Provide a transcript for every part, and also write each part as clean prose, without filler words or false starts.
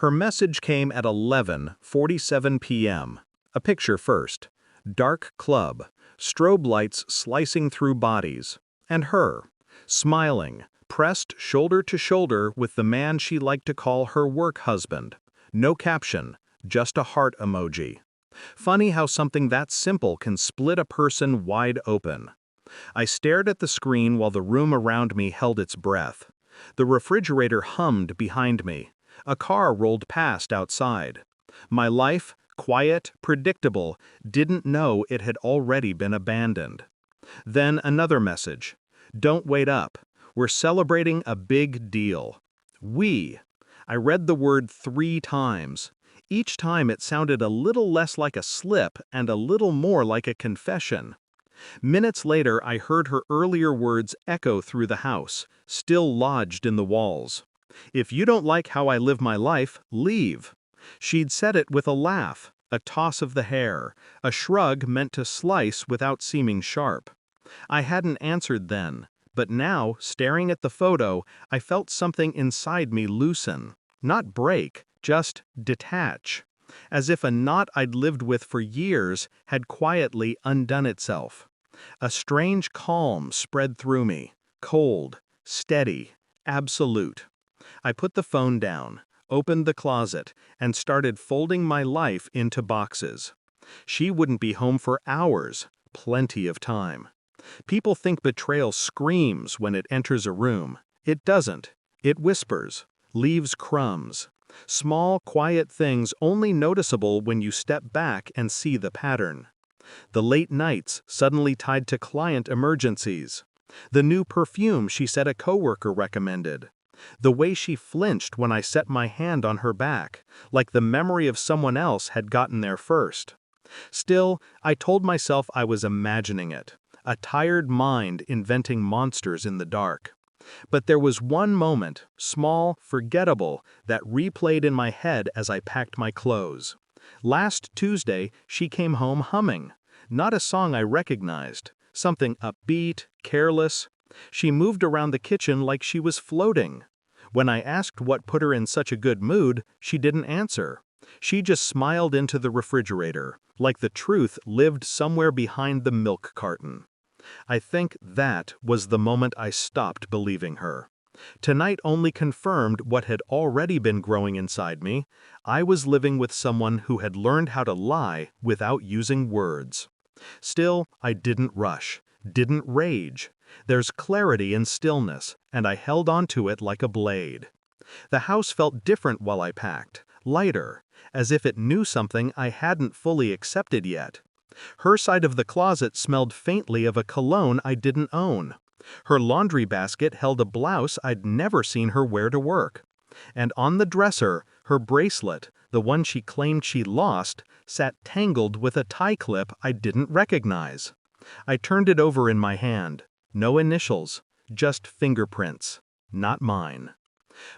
Her message came at 11:47 p.m. A picture first. Dark club, strobe lights slicing through bodies, and her, smiling, pressed shoulder to shoulder with the man she liked to call her work husband. No caption, just a heart emoji. Funny how something that simple can split a person wide open. I stared at the screen while the room around me held its breath. The refrigerator hummed behind me. A car rolled past outside. My life, quiet, predictable, didn't know it had already been abandoned. Then another message. Don't wait up. We're celebrating a big deal. We. I read the word 3 times. Each time it sounded a little less like a slip and a little more like a confession. Minutes later, I heard her earlier words echo through the house, still lodged in the walls. If you don't like how I live my life, leave. She'd said it with a laugh, a toss of the hair, a shrug meant to slice without seeming sharp. I hadn't answered then, but now, staring at the photo, I felt something inside me loosen. Not break, just detach. As if a knot I'd lived with for years had quietly undone itself. A strange calm spread through me, cold, steady, absolute. I put the phone down, opened the closet, and started folding my life into boxes. She wouldn't be home for hours, plenty of time. People think betrayal screams when it enters a room. It doesn't. It whispers, leaves crumbs. Small, quiet things only noticeable when you step back and see the pattern. The late nights suddenly tied to client emergencies. The new perfume she said a coworker recommended. The way she flinched when I set my hand on her back, like the memory of someone else had gotten there first. Still, I told myself I was imagining it, a tired mind inventing monsters in the dark. But there was one moment, small, forgettable, that replayed in my head as I packed my clothes. Last Tuesday, she came home humming. Not a song I recognized, something upbeat, careless. She moved around the kitchen like she was floating. When I asked what put her in such a good mood, she didn't answer. She just smiled into the refrigerator, like the truth lived somewhere behind the milk carton. I think that was the moment I stopped believing her. Tonight only confirmed what had already been growing inside me. I was living with someone who had learned how to lie without using words. Still, I didn't rush, didn't rage. There's clarity in stillness, and I held onto it like a blade. The house felt different while I packed, lighter, as if it knew something I hadn't fully accepted yet. Her side of the closet smelled faintly of a cologne I didn't own. Her laundry basket held a blouse I'd never seen her wear to work. And on the dresser, her bracelet, the one she claimed she lost, sat tangled with a tie clip I didn't recognize. I turned it over in my hand. No initials, just fingerprints. Not mine.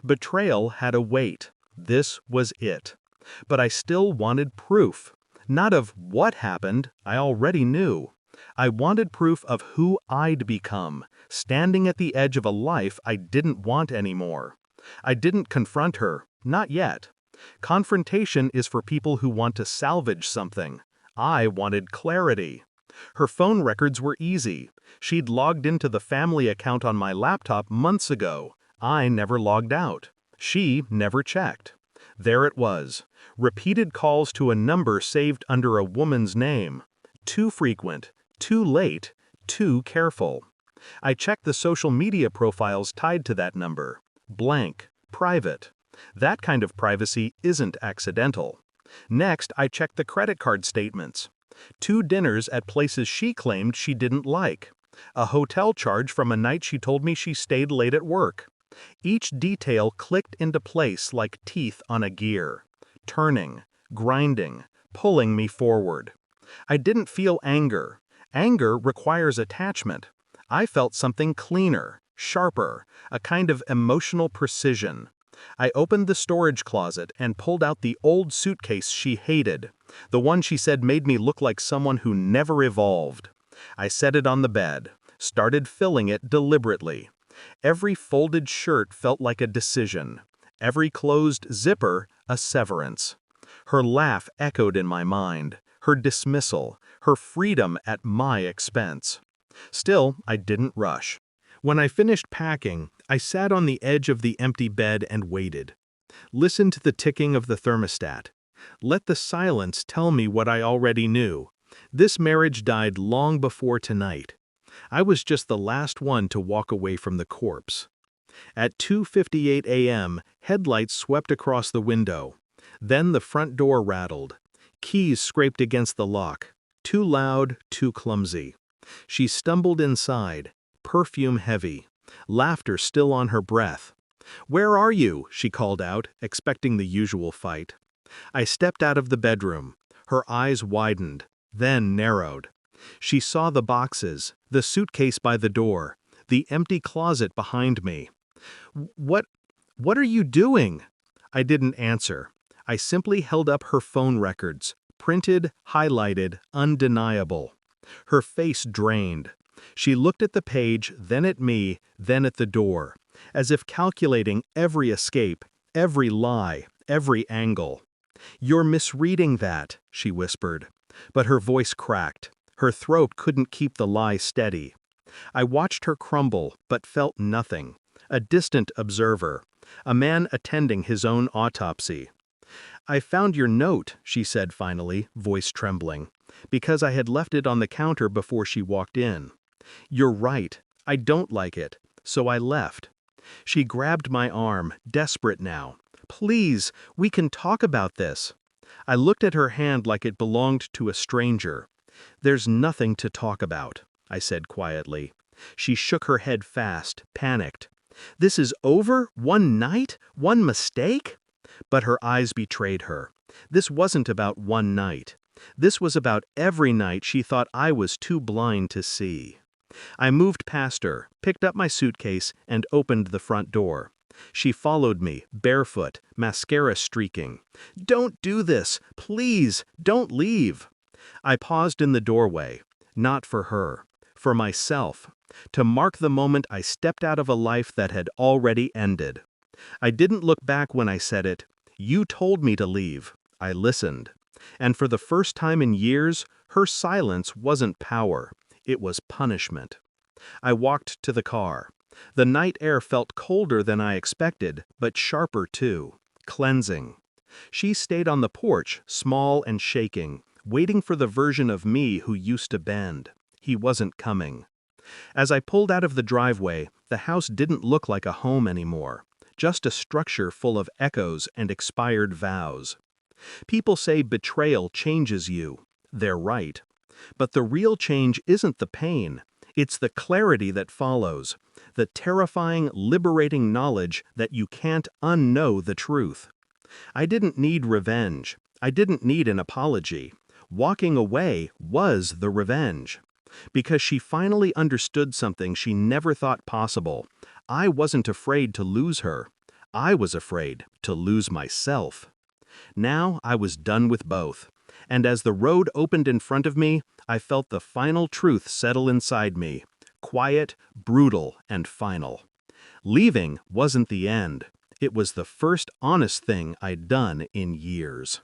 Betrayal had a weight. This was it. But I still wanted proof. Not of what happened, I already knew. I wanted proof of who I'd become, standing at the edge of a life I didn't want anymore. I didn't confront her, not yet. Confrontation is for people who want to salvage something. I wanted clarity. Her phone records were easy. She'd logged into the family account on my laptop months ago. I never logged out. She never checked. There it was. Repeated calls to a number saved under a woman's name. Too frequent, too late, too careful. I checked the social media profiles tied to that number. Blank, private. That kind of privacy isn't accidental. Next, I checked the credit card statements. 2 dinners at places she claimed she didn't like. A hotel charge from a night she told me she stayed late at work. Each detail clicked into place like teeth on a gear, turning, grinding, pulling me forward. I didn't feel anger. Anger requires attachment. I felt something cleaner, sharper, a kind of emotional precision. I opened the storage closet and pulled out the old suitcase she hated, the one she said made me look like someone who never evolved. I set it on the bed, started filling it deliberately. Every folded shirt felt like a decision. Every closed zipper, a severance. Her laugh echoed in my mind, her dismissal, her freedom at my expense. Still, I didn't rush. When I finished packing, I sat on the edge of the empty bed and waited. Listened to the ticking of the thermostat. Let the silence tell me what I already knew. This marriage died long before tonight. I was just the last one to walk away from the corpse. At 2:58 a.m., headlights swept across the window. Then the front door rattled. Keys scraped against the lock. Too loud, too clumsy. She stumbled inside, perfume heavy, laughter still on her breath. "Where are you?" she called out, expecting the usual fight. I stepped out of the bedroom. Her eyes widened, then narrowed. She saw the boxes, the suitcase by the door, the empty closet behind me. What are you doing?" I didn't answer. I simply held up her phone records, printed, highlighted, undeniable. Her face drained. She looked at the page, then at me, then at the door, as if calculating every escape, every lie, every angle. "You're misreading that," she whispered. But her voice cracked. Her throat couldn't keep the lie steady. I watched her crumble, but felt nothing. A distant observer. A man attending his own autopsy. "I found your note," she said finally, voice trembling, because I had left it on the counter before she walked in. "You're right. I don't like it. So I left." She grabbed my arm, desperate now. "Please, we can talk about this." I looked at her hand like it belonged to a stranger. "There's nothing to talk about," I said quietly. She shook her head fast, panicked. "This is over? One night? One mistake?" But her eyes betrayed her. This wasn't about one night. This was about every night she thought I was too blind to see. I moved past her, picked up my suitcase, and opened the front door. She followed me, barefoot, mascara streaking. "Don't do this! Please, don't leave!" I paused in the doorway. Not for her. For myself. To mark the moment I stepped out of a life that had already ended. I didn't look back when I said it. You told me to leave. I listened. And for the first time in years, her silence wasn't power. It was punishment. I walked to the car. The night air felt colder than I expected, but sharper too. Cleansing. She stayed on the porch, small and shaking, waiting for the version of me who used to bend. He wasn't coming. As I pulled out of the driveway, the house didn't look like a home anymore. Just a structure full of echoes and expired vows. People say betrayal changes you. They're right. But the real change isn't the pain. It's the clarity that follows. The terrifying, liberating knowledge that you can't unknow the truth. I didn't need revenge. I didn't need an apology. Walking away was the revenge. Because she finally understood something she never thought possible. I wasn't afraid to lose her. I was afraid to lose myself. Now I was done with both. And as the road opened in front of me, I felt the final truth settle inside me. Quiet, brutal, and final. Leaving wasn't the end. It was the first honest thing I'd done in years.